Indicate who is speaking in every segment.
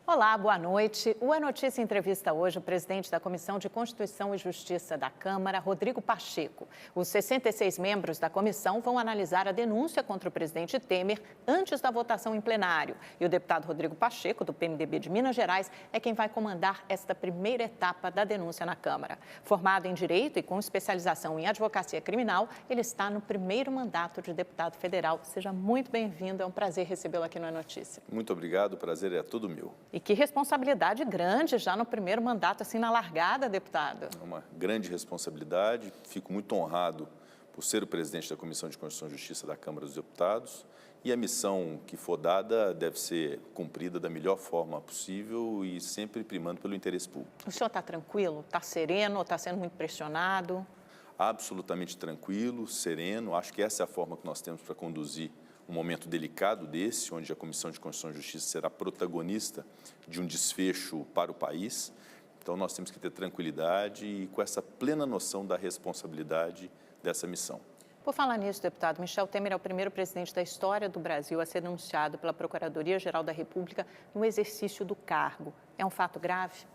Speaker 1: Olá, boa noite. O A Notícia entrevista hoje o presidente da Comissão de Constituição e Justiça da Câmara, Rodrigo Pacheco. Os 66 membros da comissão vão analisar a denúncia contra o presidente Temer antes da votação em plenário. E o deputado Rodrigo Pacheco, do PMDB de Minas Gerais, é quem vai comandar esta primeira etapa da denúncia na Câmara. Formado em Direito e com especialização em Advocacia Criminal, ele está no primeiro mandato de deputado federal. Seja muito bem-vindo, é um prazer recebê-lo aqui no A Notícia.
Speaker 2: Muito obrigado, o prazer é todo meu.
Speaker 1: E que responsabilidade grande já no primeiro mandato, assim, na largada, deputado.
Speaker 2: É uma grande responsabilidade, fico muito honrado por ser o presidente da Comissão de Constituição e Justiça da Câmara dos Deputados e a missão que for dada deve ser cumprida da melhor forma possível e sempre primando pelo interesse público.
Speaker 1: O senhor está tranquilo? Está sereno ou está sendo muito pressionado?
Speaker 2: Absolutamente tranquilo, sereno, acho que essa é a forma que nós temos para conduzir um momento delicado desse, onde a Comissão de Constituição e Justiça será protagonista de um desfecho para o país. Então, nós temos que ter tranquilidade e com essa plena noção da responsabilidade dessa missão.
Speaker 1: Por falar nisso, deputado, Michel Temer é o primeiro presidente da história do Brasil a ser denunciado pela Procuradoria-Geral da República no exercício do cargo. É um fato grave?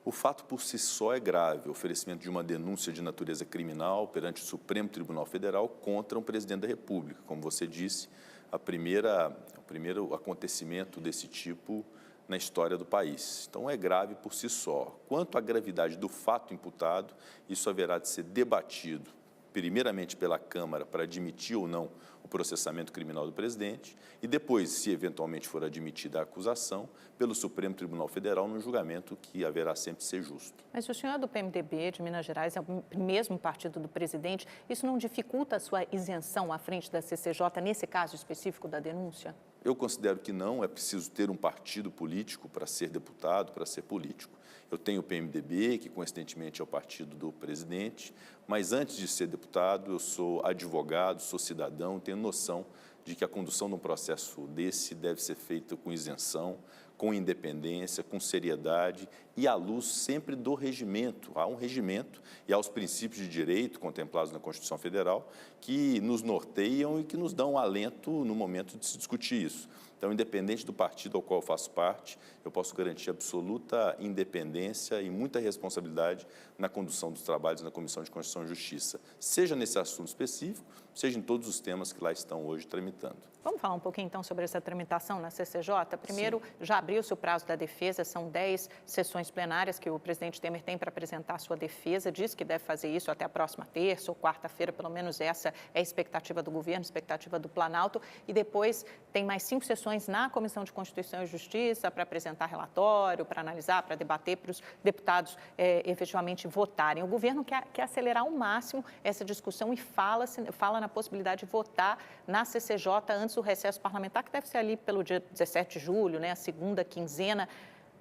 Speaker 2: O fato por si só é grave, o oferecimento de uma denúncia de natureza criminal perante o Supremo Tribunal Federal contra um presidente da República. Como você disse, o primeiro acontecimento desse tipo na história do país. Então, é grave por si só. Quanto à gravidade do fato imputado, isso haverá de ser debatido, primeiramente pela Câmara, para admitir ou não o processamento criminal do presidente, e depois, se eventualmente for admitida a acusação, pelo Supremo Tribunal Federal, no julgamento que haverá sempre de ser justo.
Speaker 1: Mas o senhor é do PMDB de Minas Gerais, é o mesmo partido do presidente, isso não dificulta a sua isenção à frente da CCJ, nesse caso específico da denúncia?
Speaker 2: Eu considero que não, é preciso ter um partido político para ser deputado, para ser político. Eu tenho o PMDB, que coincidentemente é o partido do presidente, mas antes de ser deputado, eu sou advogado, sou cidadão, tenho noção de que a condução de um processo desse deve ser feita com isenção, com independência, com seriedade e à luz sempre do regimento. Há um regimento e há os princípios de direito contemplados na Constituição Federal que nos norteiam e que nos dão alento no momento de se discutir isso. Então, independente do partido ao qual eu faço parte, eu posso garantir absoluta independência e muita responsabilidade na condução dos trabalhos na Comissão de Constituição e Justiça, seja nesse assunto específico, seja em todos os temas que lá estão hoje tramitando.
Speaker 1: Vamos falar um pouquinho, então, sobre essa tramitação na CCJ? Primeiro, sim, já abriu-se o prazo da defesa, são 10 sessões plenárias que o presidente Temer tem para apresentar a sua defesa, diz que deve fazer isso até a próxima terça ou quarta-feira, pelo menos essa é a expectativa do governo, expectativa do Planalto, e depois tem mais 5 sessões na Comissão de Constituição e Justiça para apresentar relatório, para analisar, para debater, para os deputados efetivamente votarem. O governo quer acelerar ao máximo essa discussão e fala na possibilidade de votar na CCJ antes do recesso parlamentar, que deve ser ali pelo dia 17 de julho, né, a segunda quinzena.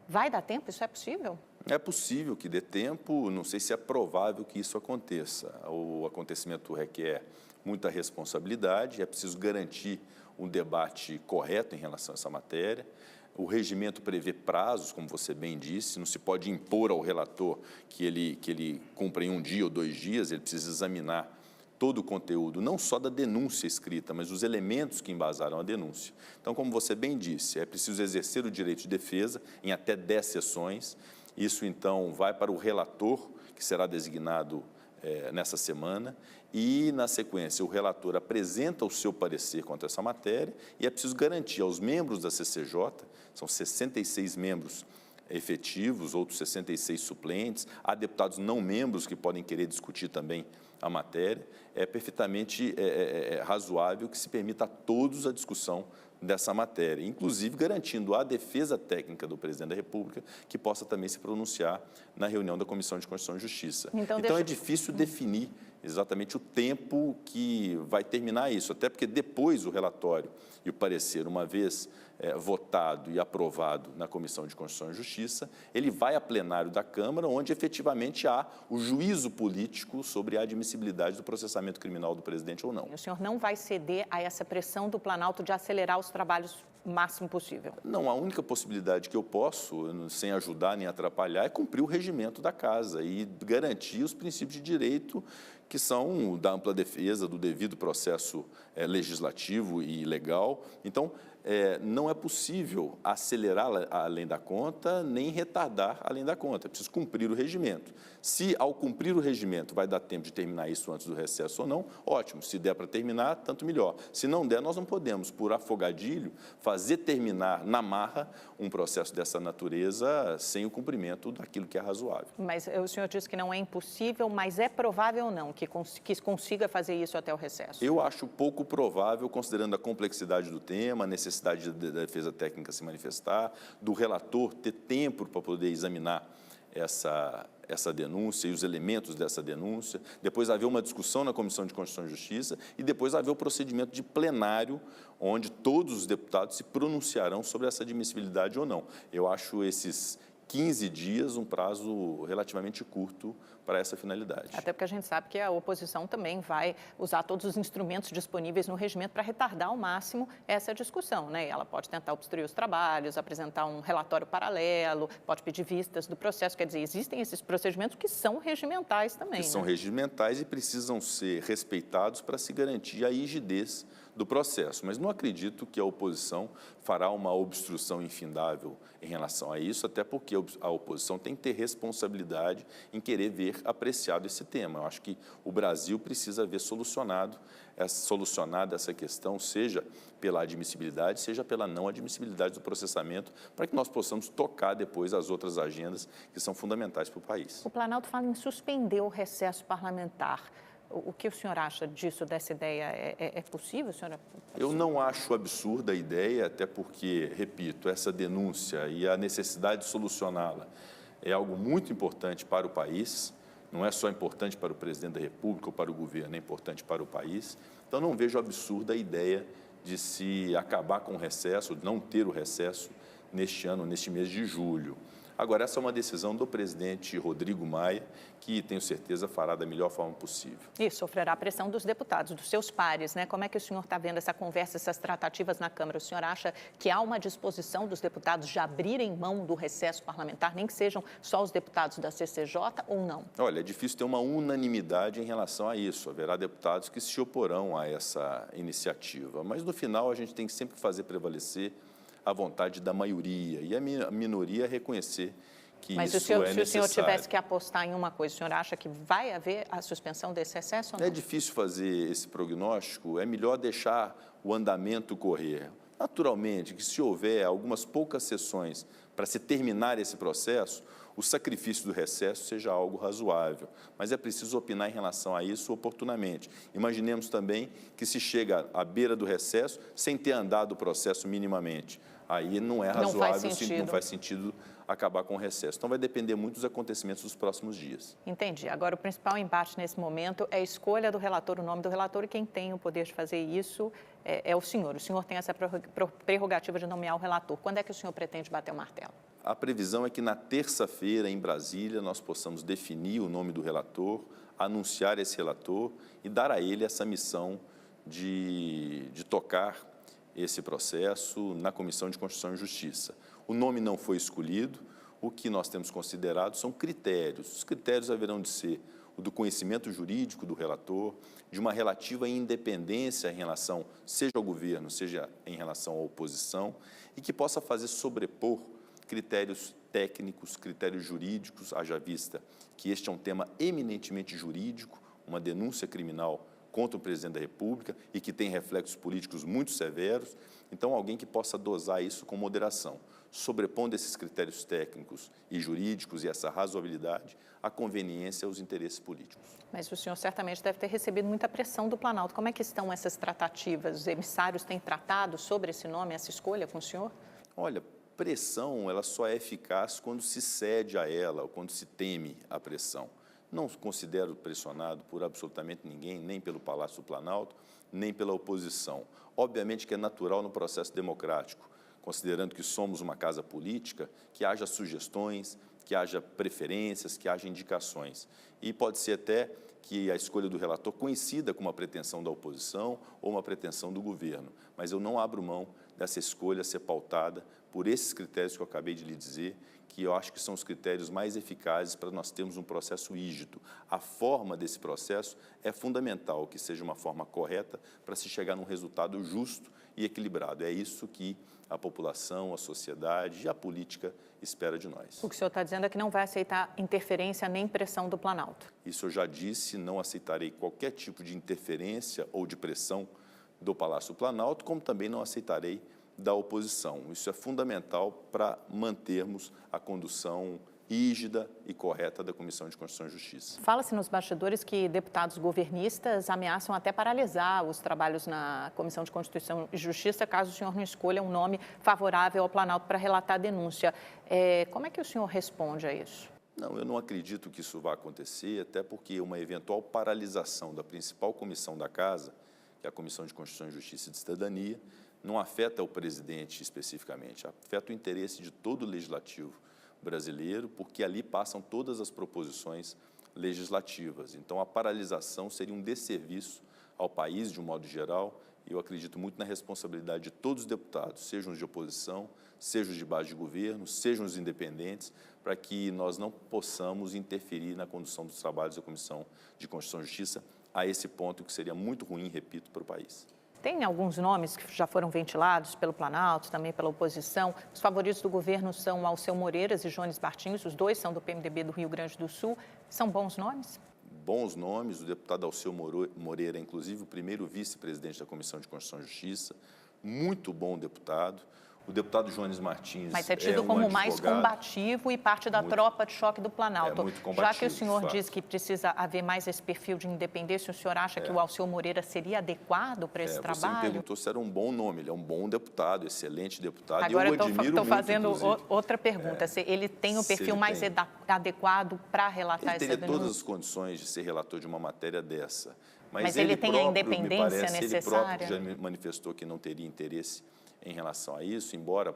Speaker 1: Vai dar tempo? Isso é possível?
Speaker 2: É possível que dê tempo, não sei se é provável que isso aconteça. O acontecimento requer muita responsabilidade, é preciso garantir um debate correto em relação a essa matéria. O regimento prevê prazos, como você bem disse, não se pode impor ao relator que ele cumpra em 1 dia ou 2 dias, ele precisa examinar todo o conteúdo, não só da denúncia escrita, mas os elementos que embasaram a denúncia. Então, como você bem disse, é preciso exercer o direito de defesa em até 10 sessões. Isso, então, vai para o relator, que será designado nessa semana, e, na sequência, o relator apresenta o seu parecer contra essa matéria e é preciso garantir aos membros da CCJ, são 66 membros efetivos, outros 66 suplentes, há deputados não membros que podem querer discutir também a matéria, é perfeitamente razoável que se permita a todos a discussão dessa matéria, inclusive garantindo a defesa técnica do presidente da República, que possa também se pronunciar na reunião da Comissão de Constituição e Justiça. Então é difícil definir exatamente o tempo que vai terminar isso, até porque depois o relatório e o parecer, uma vez votado e aprovado na Comissão de Constituição e Justiça, ele vai a plenário da Câmara, onde efetivamente há o juízo político sobre a admissibilidade do processamento criminal do presidente ou não.
Speaker 1: O senhor não vai ceder a essa pressão do Planalto de acelerar os trabalhos o máximo possível?
Speaker 2: Não, a única possibilidade que eu posso, sem ajudar nem atrapalhar, é cumprir o regimento da Casa e garantir os princípios de direito que são da ampla defesa, do devido processo legislativo e legal. Então, não é possível acelerar além da conta, nem retardar além da conta. É preciso cumprir o regimento. Se, ao cumprir o regimento, vai dar tempo de terminar isso antes do recesso ou não, ótimo. Se der para terminar, tanto melhor. Se não der, nós não podemos, por afogadilho, fazer terminar na marra um processo dessa natureza sem o cumprimento daquilo que é razoável.
Speaker 1: Mas o senhor disse que não é impossível, mas é provável ou não que consiga fazer isso até o recesso?
Speaker 2: Eu acho pouco provável, considerando a complexidade do tema, a necessidade da defesa técnica se manifestar, do relator ter tempo para poder examinar essa denúncia e os elementos dessa denúncia, depois haver uma discussão na Comissão de Constituição e Justiça e depois haver o procedimento de plenário, onde todos os deputados se pronunciarão sobre essa admissibilidade ou não. Eu acho esses 15 dias um prazo relativamente curto para essa finalidade.
Speaker 1: Até porque a gente sabe que a oposição também vai usar todos os instrumentos disponíveis no regimento para retardar ao máximo essa discussão, né? Ela pode tentar obstruir os trabalhos, apresentar um relatório paralelo, pode pedir vistas do processo. Quer dizer, existem esses procedimentos que são regimentais também.
Speaker 2: Que são regimentais e precisam ser respeitados para se garantir a rigidez do processo. Mas não acredito que a oposição fará uma obstrução infindável em relação a isso, até porque a oposição tem que ter responsabilidade em querer ver apreciado esse tema. Eu acho que o Brasil precisa ver solucionada essa questão, seja pela admissibilidade, seja pela não admissibilidade do processamento, para que nós possamos tocar depois as outras agendas que são fundamentais para o país.
Speaker 1: O Planalto fala em suspender o recesso parlamentar. O que o senhor acha disso, dessa ideia? É possível, senhora?
Speaker 2: Eu não acho absurda a ideia, até porque, repito, essa denúncia e a necessidade de solucioná-la é algo muito importante para o país, não é só importante para o presidente da República ou para o governo, é importante para o país. Então, não vejo absurda a ideia de se acabar com o recesso, não ter o recesso neste ano, neste mês de julho. Agora, essa é uma decisão do presidente Rodrigo Maia, que, tenho certeza, fará da melhor forma possível.
Speaker 1: E sofrerá a pressão dos deputados, dos seus pares, né? Como é que o senhor está vendo essa conversa, essas tratativas na Câmara? O senhor acha que há uma disposição dos deputados de abrirem mão do recesso parlamentar, nem que sejam só os deputados da CCJ ou não?
Speaker 2: Olha, é difícil ter uma unanimidade em relação a isso. Haverá deputados que se oporão a essa iniciativa. Mas, no final, a gente tem que sempre fazer prevalecer a vontade da maioria e a minoria reconhecer que
Speaker 1: Mas
Speaker 2: isso é necessário.
Speaker 1: Mas se o senhor tivesse que apostar em uma coisa, o senhor acha que vai haver a suspensão desse recesso ou não?
Speaker 2: É difícil fazer esse prognóstico, é melhor deixar o andamento correr. Naturalmente, que se houver algumas poucas sessões para se terminar esse processo, o sacrifício do recesso seja algo razoável, mas é preciso opinar em relação a isso oportunamente. Imaginemos também que se chega à beira do recesso sem ter andado o processo minimamente. Aí não é razoável, não faz sentido acabar com o recesso. Então, vai depender muito dos acontecimentos dos próximos dias.
Speaker 1: Entendi. Agora, o principal embate nesse momento é a escolha do relator, o nome do relator, e quem tem o poder de fazer isso é o senhor. O senhor tem essa prerrogativa de nomear o relator. Quando é que o senhor pretende bater o martelo?
Speaker 2: A previsão é que na terça-feira, em Brasília, nós possamos definir o nome do relator, anunciar esse relator e dar a ele essa missão de tocar esse processo na Comissão de Constituição e Justiça. O nome não foi escolhido, o que nós temos considerado são critérios. Os critérios haverão de ser o do conhecimento jurídico do relator, de uma relativa independência em relação, seja ao governo, seja em relação à oposição, e que possa fazer sobrepor critérios técnicos, critérios jurídicos, haja vista que este é um tema eminentemente jurídico, uma denúncia criminal contra o presidente da República e que tem reflexos políticos muito severos. Então, alguém que possa dosar isso com moderação, sobrepondo esses critérios técnicos e jurídicos e essa razoabilidade à conveniência aos interesses políticos.
Speaker 1: Mas o senhor certamente deve ter recebido muita pressão do Planalto. Como é que estão essas tratativas? Os emissários têm tratado sobre esse nome, essa escolha com o senhor?
Speaker 2: Olha, pressão ela só é eficaz quando se cede a ela ou quando se teme a pressão. Não considero pressionado por absolutamente ninguém, nem pelo Palácio do Planalto, nem pela oposição. Obviamente que é natural no processo democrático, considerando que somos uma casa política, que haja sugestões, que haja preferências, que haja indicações. E pode ser até que a escolha do relator coincida com uma pretensão da oposição ou uma pretensão do governo. Mas eu não abro mão dessa escolha ser pautada por esses critérios que eu acabei de lhe dizer, que eu acho que são os critérios mais eficazes para nós termos um processo rígido. A forma desse processo é fundamental, que seja uma forma correta para se chegar num resultado justo e equilibrado. É isso que a população, a sociedade e a política espera de nós.
Speaker 1: O que o senhor está dizendo é que não vai aceitar interferência nem pressão do Planalto.
Speaker 2: Isso eu já disse, não aceitarei qualquer tipo de interferência ou de pressão do Palácio Planalto, como também não aceitarei da oposição. Isso é fundamental para mantermos a condução rígida e correta da Comissão de Constituição e Justiça.
Speaker 1: Fala-se nos bastidores que deputados governistas ameaçam até paralisar os trabalhos na Comissão de Constituição e Justiça, caso o senhor não escolha um nome favorável ao Planalto para relatar a denúncia. Como é que o senhor responde a isso?
Speaker 2: Não, eu não acredito que isso vá acontecer, até porque uma eventual paralisação da principal comissão da Casa, que é a Comissão de Constituição e Justiça e de Cidadania, não afeta o presidente especificamente, afeta o interesse de todo o legislativo brasileiro, porque ali passam todas as proposições legislativas. Então, a paralisação seria um desserviço ao país, de um modo geral, e eu acredito muito na responsabilidade de todos os deputados, sejam os de oposição, sejam os de base de governo, sejam os independentes, para que nós não possamos interferir na condução dos trabalhos da Comissão de Constituição e Justiça a esse ponto que seria muito ruim, repito, para o país.
Speaker 1: Tem alguns nomes que já foram ventilados pelo Planalto, também pela oposição. Os favoritos do governo são Alceu Moreiras e Jones Bartins, os dois são do PMDB do Rio Grande do Sul. São bons nomes?
Speaker 2: Bons nomes, o deputado Alceu Moreira, inclusive o primeiro vice-presidente da Comissão de Constituição e Justiça, muito bom deputado. O deputado Jones Martins
Speaker 1: mas é tido como mais combativo e parte da tropa de choque do Planalto.
Speaker 2: Muito combativo,
Speaker 1: já que o senhor diz que precisa haver mais esse perfil de independência, o senhor acha que o Alceu Moreira seria adequado para esse trabalho?
Speaker 2: Você me perguntou se era um bom nome, ele é um bom deputado, excelente deputado.
Speaker 1: Agora
Speaker 2: eu admiro
Speaker 1: estou fazendo
Speaker 2: muito,
Speaker 1: outra pergunta, se ele tem o perfil mais adequado para relatar essa denúncia?
Speaker 2: Ele teria todas as condições de ser relator de uma matéria dessa.
Speaker 1: Mas ele tem a independência necessária?
Speaker 2: Ele próprio já manifestou que não teria interesse em relação a isso, embora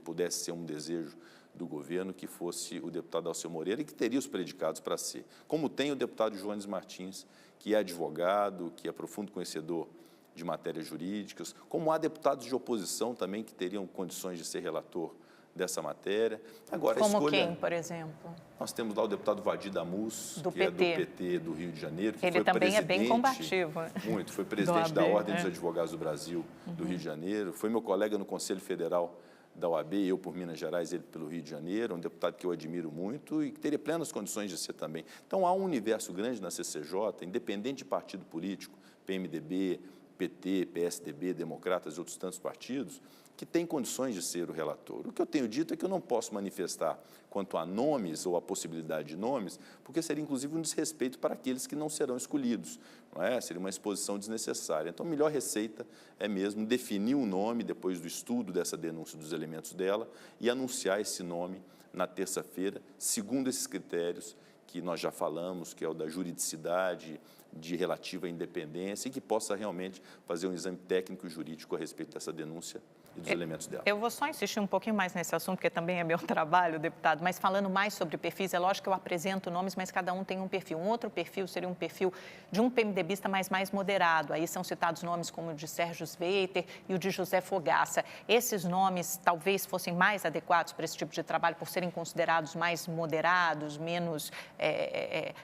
Speaker 2: pudesse ser um desejo do governo que fosse o deputado Alceu Moreira e que teria os predicados para ser. Como tem o deputado Jones Martins, que é advogado, que é profundo conhecedor de matérias jurídicas, como há deputados de oposição também que teriam condições de ser relator dessa matéria. Agora,
Speaker 1: como quem, por exemplo?
Speaker 2: Nós temos lá o deputado Vadir Damus,
Speaker 1: do
Speaker 2: que
Speaker 1: PT.
Speaker 2: É do PT do Rio de Janeiro. Que
Speaker 1: ele
Speaker 2: foi
Speaker 1: também é bem combativo.
Speaker 2: Muito, foi presidente da Ordem dos Advogados do Brasil, do Rio de Janeiro, foi meu colega no Conselho Federal da OAB, eu por Minas Gerais, ele pelo Rio de Janeiro, um deputado que eu admiro muito e que teria plenas condições de ser também. Então, há um universo grande na CCJ, independente de partido político, PMDB, PT, PSDB, Democratas e outros tantos partidos, que tem condições de ser o relator. O que eu tenho dito é que eu não posso manifestar quanto a nomes ou a possibilidade de nomes, porque seria, inclusive, um desrespeito para aqueles que não serão escolhidos, não é? Seria uma exposição desnecessária. Então, a melhor receita é mesmo definir um nome, depois do estudo dessa denúncia dos elementos dela, e anunciar esse nome na terça-feira, segundo esses critérios que nós já falamos, que é o da juridicidade, de relativa independência, e que possa realmente fazer um exame técnico e jurídico a respeito dessa denúncia e dos elementos dela.
Speaker 1: Eu vou só insistir um pouquinho mais nesse assunto, porque também é meu trabalho, deputado, mas falando mais sobre perfis, é lógico que eu apresento nomes, mas cada um tem um perfil. Um outro perfil seria um perfil de um PMDBista mais moderado. Aí são citados nomes como o de Sérgio Sveiter e o de José Fogaça. Esses nomes talvez fossem mais adequados para esse tipo de trabalho, por serem considerados mais moderados, menos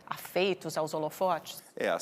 Speaker 1: afeitos aos holofotes?
Speaker 2: Assim